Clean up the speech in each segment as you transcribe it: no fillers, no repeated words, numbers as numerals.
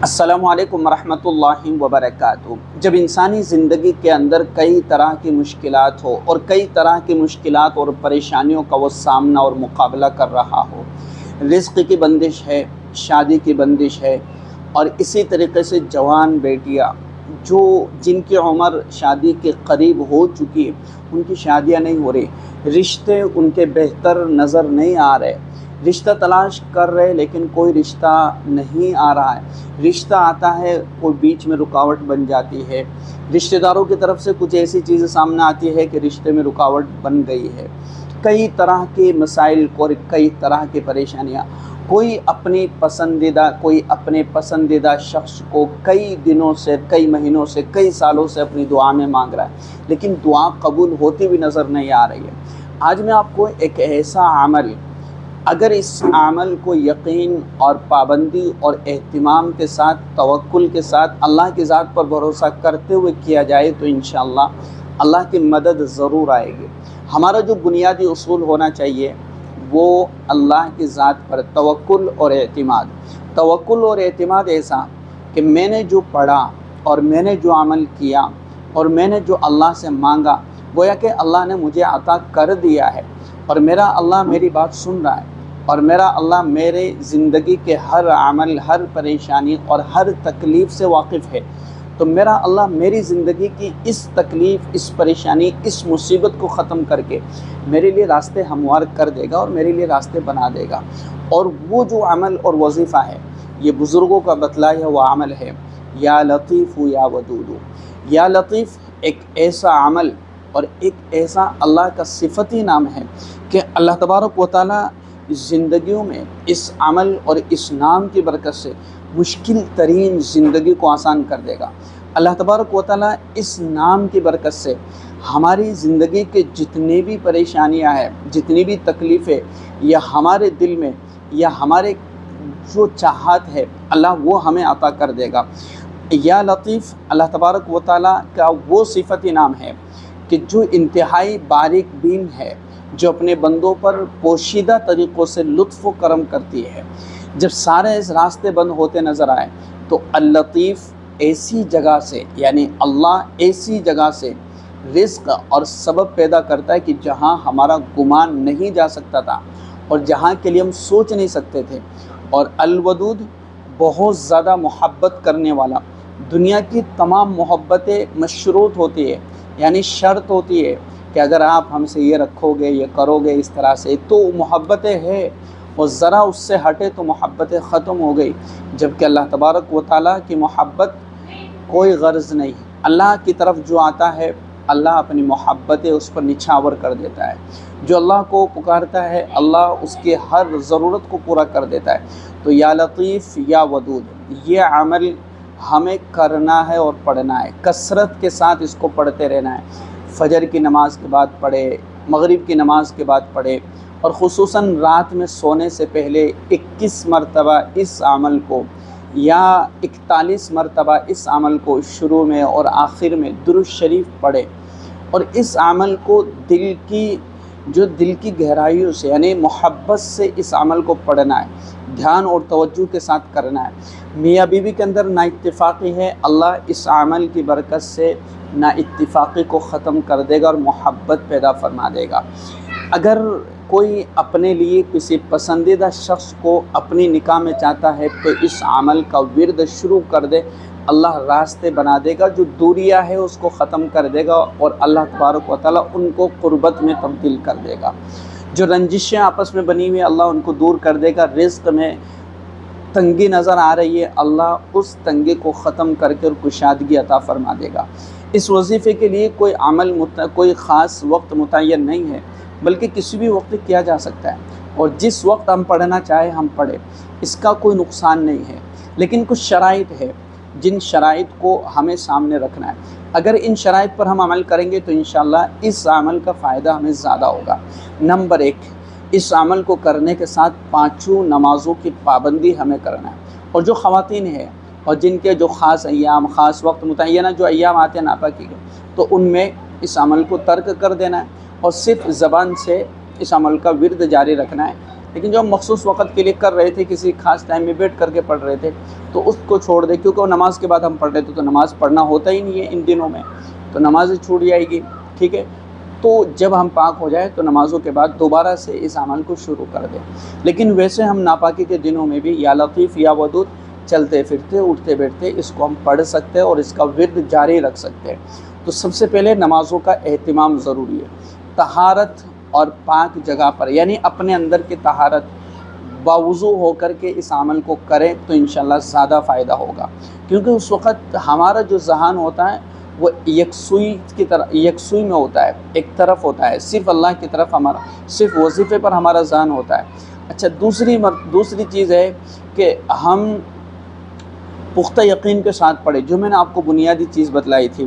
السلام علیکم ورحمۃ اللہ وبرکاتہ۔ جب انسانی زندگی کے اندر کئی طرح کی مشکلات ہو اور کئی طرح کی مشکلات اور پریشانیوں کا وہ سامنا اور مقابلہ کر رہا ہو، رزق کی بندش ہے، شادی کی بندش ہے، اور اسی طریقے سے جوان بیٹیاں جن کی عمر شادی کے قریب ہو چکی ہے، ان کی شادیاں نہیں ہو رہی، رشتے ان کے بہتر نظر نہیں آ رہے، رشتہ تلاش کر رہے لیکن کوئی رشتہ نہیں آ رہا ہے، رشتہ آتا ہے کوئی بیچ میں رکاوٹ بن جاتی ہے، رشتہ داروں کی طرف سے کچھ ایسی چیزیں سامنے آتی ہے کہ رشتے میں رکاوٹ بن گئی ہے، کئی طرح کے مسائل اور کئی طرح کی پریشانیاں، کوئی اپنے پسندیدہ شخص کو کئی دنوں سے، کئی مہینوں سے، کئی سالوں سے اپنی دعا میں مانگ رہا ہے لیکن دعا قبول ہوتی بھی نظر نہیں آ رہی ہے۔ آج میں آپ کو ایک ایسا عمل، اگر اس عمل کو یقین اور پابندی اور اہتمام کے ساتھ، توکل کے ساتھ، اللہ کی ذات پر بھروسہ کرتے ہوئے کیا جائے تو انشاءاللہ اللہ کی مدد ضرور آئے گی۔ ہمارا جو بنیادی اصول ہونا چاہیے وہ اللہ کی ذات پر توکل اور اعتماد۔ توکل اور اعتماد ایسا کہ میں نے جو پڑھا اور میں نے جو عمل کیا اور میں نے جو اللہ سے مانگا، گویا کہ اللہ نے مجھے عطا کر دیا ہے، اور میرا اللہ میری بات سن رہا ہے، اور میرا اللہ میرے زندگی کے ہر عمل، ہر پریشانی اور ہر تکلیف سے واقف ہے، تو میرا اللہ میری زندگی کی اس تکلیف، اس پریشانی، اس مصیبت کو ختم کر کے میرے لیے راستے ہموار کر دے گا اور میرے لیے راستے بنا دے گا۔ اور وہ جو عمل اور وظیفہ ہے، یہ بزرگوں کا بتلایا ہوا عمل ہے، یا لطیف یا ودود۔ یا لطیف ایک ایسا عمل اور ایک ایسا اللہ کا صفتی نام ہے کہ اللہ تبارک و تعالیٰ زندگیوں میں اس عمل اور اس نام کی برکت سے مشکل ترین زندگی کو آسان کر دے گا۔ اللہ تبارک و تعالیٰ اس نام کی برکت سے ہماری زندگی کے جتنی بھی پریشانیاں ہیں، جتنی بھی تکلیفیں، یا ہمارے دل میں یا ہمارے جو چاہت ہے، اللہ وہ ہمیں عطا کر دے گا۔ یا لطیف اللہ تبارک و تعالیٰ کا وہ صفتی نام ہے کہ جو انتہائی باریک بین ہے، جو اپنے بندوں پر پوشیدہ طریقوں سے لطف و کرم کرتی ہے۔ جب سارے راستے بند ہوتے نظر آئے تو اللطیف ایسی جگہ سے، یعنی اللہ ایسی جگہ سے رزق اور سبب پیدا کرتا ہے کہ جہاں ہمارا گمان نہیں جا سکتا تھا اور جہاں کے لیے ہم سوچ نہیں سکتے تھے۔ اور الودود بہت زیادہ محبت کرنے والا، دنیا کی تمام محبتیں مشروط ہوتی ہے، یعنی شرط ہوتی ہے کہ اگر آپ ہم سے یہ رکھو گے، یہ کرو گے اس طرح سے تو محبتیں ہے، اور ذرا اس سے ہٹے تو محبتیں ختم ہو گئی۔ جبکہ اللہ تبارک و تعالیٰ کی محبت کوئی غرض نہیں، اللہ کی طرف جو آتا ہے اللہ اپنی محبتیں اس پر نچھاور کر دیتا ہے۔ جو اللہ کو پکارتا ہے اللہ اس کی ہر ضرورت کو پورا کر دیتا ہے۔ تو یا لطیف یا ودود یہ عمل ہمیں کرنا ہے اور پڑھنا ہے، کثرت کے ساتھ اس کو پڑھتے رہنا ہے۔ فجر کی نماز کے بعد پڑھے، مغرب کی نماز کے بعد پڑھے، اور خصوصاً رات میں سونے سے پہلے 21 مرتبہ اس عمل کو، یا 41 مرتبہ اس عمل کو شروع میں اور آخر میں درود شریف پڑھے، اور اس عمل کو دل کی گہرائیوں سے، یعنی محبت سے اس عمل کو پڑھنا ہے، دھیان اور توجہ کے ساتھ کرنا ہے۔ میاں بیوی کے اندر نا اتفاقی ہے، اللہ اس عمل کی برکت سے نا اتفاقی کو ختم کر دے گا اور محبت پیدا فرما دے گا۔ اگر کوئی اپنے لیے کسی پسندیدہ شخص کو اپنی نکاح میں چاہتا ہے تو اس عمل کا ورد شروع کر دے، اللہ راستے بنا دے گا، جو دوریاں ہے اس کو ختم کر دے گا، اور اللہ تبارک و تعالیٰ ان کو قربت میں تبدیل کر دے گا۔ جو رنجشیں آپس میں بنی ہوئی اللہ ان کو دور کر دے گا۔ رزق میں تنگی نظر آ رہی ہے، اللہ اس تنگی کو ختم کر کے کشادگی عطا فرما دے گا۔ اس وظیفے کے لیے کوئی خاص وقت متعین نہیں ہے، بلکہ کسی بھی وقت کیا جا سکتا ہے، اور جس وقت ہم پڑھنا چاہے ہم پڑھیں، اس کا کوئی نقصان نہیں ہے۔ لیکن کچھ شرائط ہے جن شرائط کو ہمیں سامنے رکھنا ہے۔ اگر ان شرائط پر ہم عمل کریں گے تو انشاءاللہ اس عمل کا فائدہ ہمیں زیادہ ہوگا۔ نمبر 1، اس عمل کو کرنے کے ساتھ 5 نمازوں کی پابندی ہمیں کرنا ہے۔ اور جو خواتین ہیں اور جن کے جو خاص ایام، خاص وقت متعینہ جو ایام آتے ہیں ناپاکی کے، تو ان میں اس عمل کو ترک کر دینا ہے اور صرف زبان سے اس عمل کا ورد جاری رکھنا ہے۔ لیکن جو ہم مخصوص وقت کے لیے کر رہے تھے، کسی خاص ٹائم میں بیٹھ کر کے پڑھ رہے تھے، تو اس کو چھوڑ دیں، کیونکہ وہ نماز کے بعد ہم پڑھ رہے تھے تو نماز پڑھنا ہوتا ہی نہیں ہے ان دنوں میں، تو نماز چھوٹ جائے گی، ٹھیک ہے۔ تو جب ہم پاک ہو جائے تو نمازوں کے بعد دوبارہ سے اس عمل کو شروع کر دیں۔ لیکن ویسے ہم ناپاکی کے دنوں میں بھی یا لطیف یا ودود چلتے پھرتے اٹھتے بیٹھتے اس کو ہم پڑھ سکتے ہیں اور اس کا ورد جاری رکھ سکتے ہیں۔ تو سب سے پہلے نمازوں کا اہتمام ضروری ہے، طہارت اور پاک جگہ پر، یعنی اپنے اندر کی طہارت، باوضو ہو کر کے اس عمل کو کریں تو انشاءاللہ زیادہ فائدہ ہوگا، کیونکہ اس وقت ہمارا جو ذہن ہوتا ہے وہ یکسوئی میں ہوتا ہے، ایک طرف ہوتا ہے، صرف اللہ کی طرف ہمارا، صرف وظیفے پر ہمارا ذہن ہوتا ہے۔ اچھا، دوسری چیز ہے کہ ہم پختہ یقین کے ساتھ پڑھیں، جو میں نے آپ کو بنیادی چیز بتلائی تھی،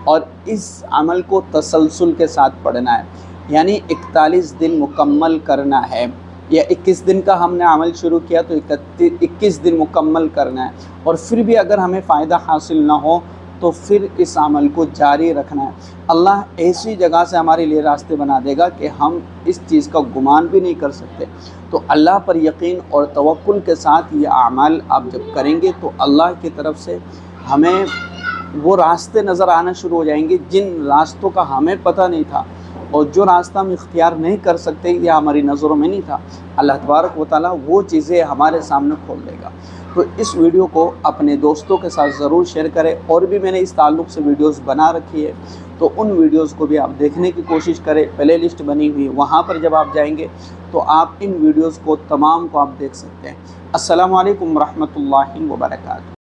اور اس عمل کو تسلسل کے ساتھ پڑھنا ہے، یعنی 41 دن مکمل کرنا ہے، یا 21 دن کا ہم نے عمل شروع کیا تو 21 دن مکمل کرنا ہے، اور پھر بھی اگر ہمیں فائدہ حاصل نہ ہو تو پھر اس عمل کو جاری رکھنا ہے۔ اللہ ایسی جگہ سے ہمارے لیے راستے بنا دے گا کہ ہم اس چیز کا گمان بھی نہیں کر سکتے۔ تو اللہ پر یقین اور توکل کے ساتھ یہ اعمال آپ جب کریں گے تو اللہ کی طرف سے ہمیں وہ راستے نظر آنا شروع ہو جائیں گے جن راستوں کا ہمیں پتہ نہیں تھا، اور جو راستہ ہم اختیار نہیں کر سکتے یا ہماری نظروں میں نہیں تھا، اللہ تبارک و تعالیٰ وہ چیزیں ہمارے سامنے کھول دے گا۔ تو اس ویڈیو کو اپنے دوستوں کے ساتھ ضرور شیئر کریں، اور بھی میں نے اس تعلق سے ویڈیوز بنا رکھی ہے، تو ان ویڈیوز کو بھی آپ دیکھنے کی کوشش کریں، پلے لسٹ بنی ہوئی، وہاں پر جب آپ جائیں گے تو آپ ان ویڈیوز کو تمام کو آپ دیکھ سکتے ہیں۔ السلام علیکم ورحمۃ اللہ وبرکاتہ۔